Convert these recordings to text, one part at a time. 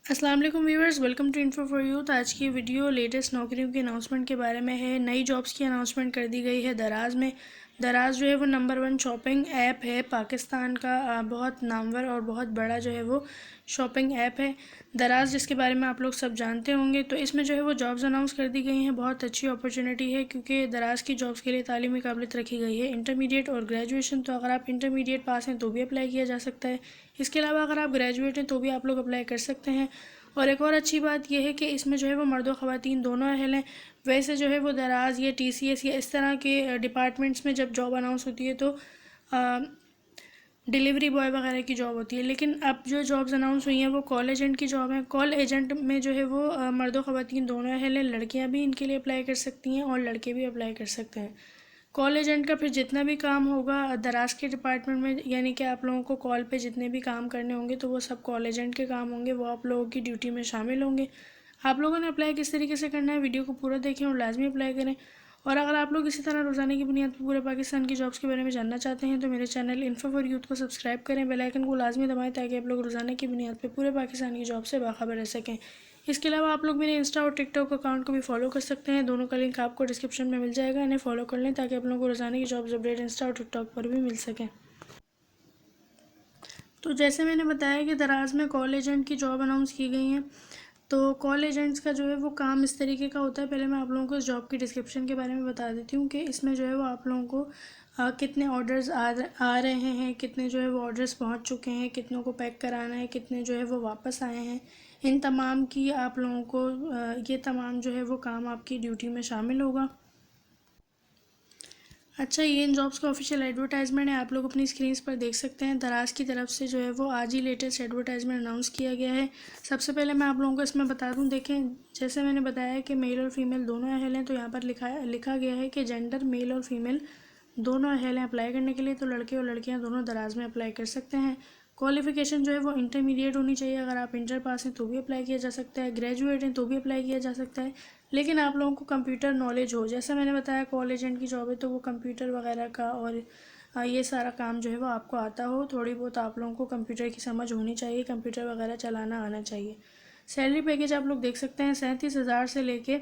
अस्सलाम वालेकुम viewers, welcome to info for youth. आज की वीडियो लेटेस्ट नौकरियों की अनाउंसमेंट के बारे में है। नई जॉब्स की अनाउंसमेंट कर दी गई है दराज में। दराज जो है वो नंबर 1 शॉपिंग ऐप है पाकिस्तान का। बहुत नामवर और बहुत बड़ा जो है वो शॉपिंग ऐप है दराज, जिसके बारे में आप लोग सब जानते होंगे। तो इसमें जो है वो जॉब्स अनाउंस कर दी गई हैं। बहुत अच्छी अपॉर्चुनिटी है क्योंकि दराज की जॉब्स के लिए तालीमी काबिलियत रखी गई है, इंटरमीडिएट और ग्रेजुएशन। तो अगर आप इंटरमीडिएट पास हैं तो भी अप्लाई किया जा सकता है। इसके अलावा अगर आप ग्रेजुएट हैं तो भी आप लोग अप्लाई कर सकते हैं। और एक और अच्छी बात यह है कि इसमें जो है वो मर्द और ख़वातीन दोनों अहल हैं। वैसे जो है वो दराज या टीसीएस या इस तरह के डिपार्टमेंट्स में जब जॉब अनाउंस होती है तो डिलीवरी बॉय वगैरह की जॉब होती है, लेकिन अब जो जॉब्स अनाउंस हुई हैं वो कॉल एजेंट की जॉब है। कॉल एजेंट में जो है वो मर्द और ख़वातीन दोनों अहल हैं। लड़कियां भी इनके लिए अप्लाई कर सकती हैं और लड़के भी अप्लाई कर सकते हैं। कॉल एजेंट का फिर जितना भी काम होगा दराज के डिपार्टमेंट में, यानी कि आप लोगों को कॉल पे जितने भी काम करने होंगे तो वो सब कॉल एजेंट के काम होंगे, वो आप लोगों की ड्यूटी में शामिल होंगे। आप लोगों ने अप्लाई किस तरीके से करना है, वीडियो को पूरा देखें और लाजमी अप्लाई करें। और अगर आप लोग इसी तरह रोज़ाना की बुनियाद पर पूरे पाकिस्तान की जॉब्स के बारे में जानना चाहते हैं तो मेरे चैनल इन्फो फॉर यूथ को सब्सक्राइब करें, बेल आइकन को लाजमी दबाएं ताकि आप लोग रोज़ाना की बुनियाद पर पूरे पाकिस्तान की जॉब से बाखबर रह सकें। इसके अलावा आप लोग मेरे इंस्टा और टिकटॉक अकाउंट को भी फॉलो कर सकते हैं। दोनों का लिंक आपको डिस्क्रिप्शन में मिल जाएगा, इन्हें फॉलो कर लें ताकि आप लोगों को रोज़ाना की जॉब्स अपडेट इंस्टा और टिकटॉक पर भी मिल सकें। तो जैसे मैंने बताया कि दराज में कॉल एजेंट की जॉब अनाउंस की गई हैं। तो कॉल एजेंट्स का जो है वो काम इस तरीके का होता है। पहले मैं आप लोगों को इस जॉब की डिस्क्रिप्शन के बारे में बता देती हूँ कि इसमें जो है वो आप लोगों को कितने ऑर्डर्स आ रहे हैं, कितने जो है वो ऑर्डर्स पहुँच चुके हैं, कितनों को पैक कराना है, कितने जो है वो वापस आए हैं। इन तमाम की आप लोगों को ये तमाम जो है वो काम आपकी ड्यूटी में शामिल होगा। अच्छा, ये इन जॉब्स का ऑफिशियल एडवर्टाइजमेंट है, आप लोग अपनी स्क्रीन्स पर देख सकते हैं। दराज की तरफ से जो है वो आज ही लेटेस्ट एडवर्टाइजमेंट अनाउंस किया गया है। सबसे पहले मैं आप लोगों को इसमें बता दूं, देखें जैसे मैंने बताया कि मेल और फीमेल दोनों अहल हैं, तो यहाँ पर लिखा गया है कि जेंडर मेल और फीमेल दोनों अहल हैं अप्लाई करने के लिए। तो लड़के और लड़कियाँ दोनों दराज में अप्लाई कर सकते हैं। क्वालिफ़िकेशन जो है वो इंटरमीडिएट होनी चाहिए। अगर आप इंटर पास हैं तो भी अप्लाई किया जा सकता है, ग्रेजुएट हैं तो भी अप्लाई किया जा सकता है, लेकिन आप लोगों को कंप्यूटर नॉलेज हो। जैसा मैंने बताया कॉल एजेंट की जॉब है तो वो कंप्यूटर वगैरह का और ये सारा काम जो है वो आपको आता हो। थोड़ी बहुत आप लोगों को कंप्यूटर की समझ होनी चाहिए, कंप्यूटर वगैरह चलाना आना चाहिए। सैलरी पैकेज आप लोग देख सकते हैं, 37,000 से लेके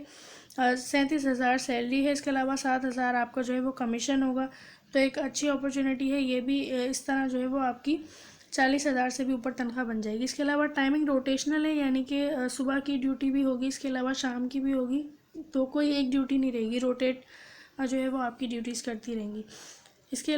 37,000 सैलरी है। इसके अलावा 7,000 आपका जो है वो कमीशन होगा। तो एक अच्छी अपॉर्चुनिटी है ये भी। इस तरह जो है वो आपकी 40,000 से भी ऊपर तनख्वाह बन जाएगी। इसके अलावा टाइमिंग रोटेशनल है, यानी कि सुबह की ड्यूटी भी होगी, इसके अलावा शाम की भी होगी। तो कोई एक ड्यूटी नहीं रहेगी, रोटेट जो है वो आपकी ड्यूटीज़ करती रहेंगी। इसके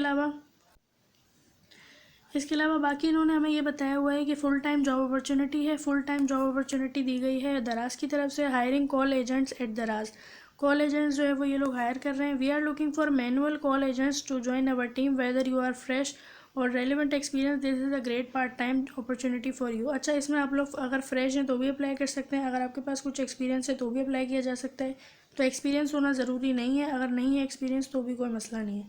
अलावा बाकी इन्होंने हमें ये बताया हुआ है कि फ़ुल टाइम जॉब अपॉर्चुनिटी है। फुल टाइम जॉब अपॉर्चुनिटी दी गई है दराज की तरफ से। Hiring call agents at Daraz. Call agents जो है वो ये लोग हायर कर रहे हैं। We are looking for manual call agents to join our team whether you are fresh और relevant experience, this is a great part time opportunity for you. अच्छा, इसमें आप लोग अगर फ्रेश हैं तो भी अप्लाई कर सकते हैं, अगर आपके पास कुछ एक्सपीरियंस है तो भी अप्लाई किया जा सकता है। तो एक्सपीरियंस होना ज़रूरी नहीं है, अगर नहीं है एक्सपीरियंस तो भी कोई मसला नहीं है।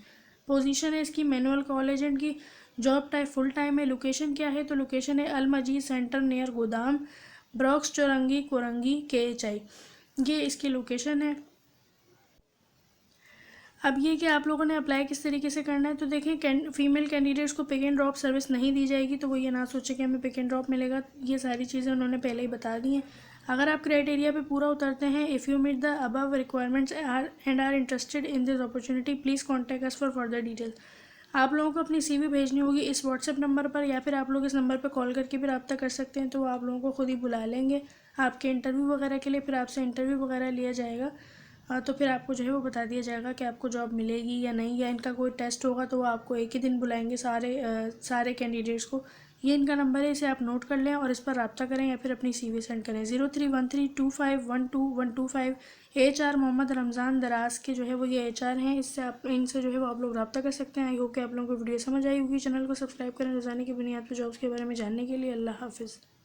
पोजीशन है इसकी मैनुअल कॉल एजेंट की। जॉब टाइप फुल टाइम है। लोकेशन क्या है, तो लोकेशन है अल मजीद सेंटर नियर गोदाम, ब्रॉक्स चौरंगी कोरंगी KHI, ये इसकी लोकेशन है। अब ये कि आप लोगों ने अप्लाई किस तरीके से करना है, तो देखें फीमेल कैंडिडेट्स को पिक एंड ड्रॉप सर्विस नहीं दी जाएगी, तो वो ये ना सोचे कि हमें पिक एंड ड्रॉप मिलेगा। ये सारी चीज़ें उन्होंने पहले ही बता दी हैं। अगर आप क्राइटेरिया पे पूरा उतरते हैं, if you meet the above requirements and are interested in this opportunity please contact us for further details. आप लोगों को अपनी CV भेजनी होगी इस व्हाट्सएप नंबर पर, या फिर आप लोग इस नंबर पर कॉल करके भी रब्ता कर सकते हैं। तो वो आप लोगों को खुद ही बुला लेंगे आपके इंटरव्यू वगैरह के लिए, फिर आपसे इंटरव्यू वगैरह लिया जाएगा। तो फिर आपको जो है वो बता दिया जाएगा कि आपको जॉब मिलेगी या नहीं, या इनका कोई टेस्ट होगा तो वो आपको एक ही दिन बुलाएंगे सारे कैंडिडेट्स को। ये इनका नंबर है, इसे आप नोट कर लें और इस पर रब्ता करें या फिर अपनी CV सेंड करें। 031325122125। HR मोहम्मद रमज़ान दराज के जो है वो ये HR हैं। इनसे जो है वो आप लोग रब्ता कर सकते हैं। आई होप कि आप लोगों को वीडियो समझ आई होगी। चैनल को सब्सक्राइब करें रोज़ाना की बुनियाद पर जॉब्स के बारे में जानने के लिए। अल्लाह हाफिज़।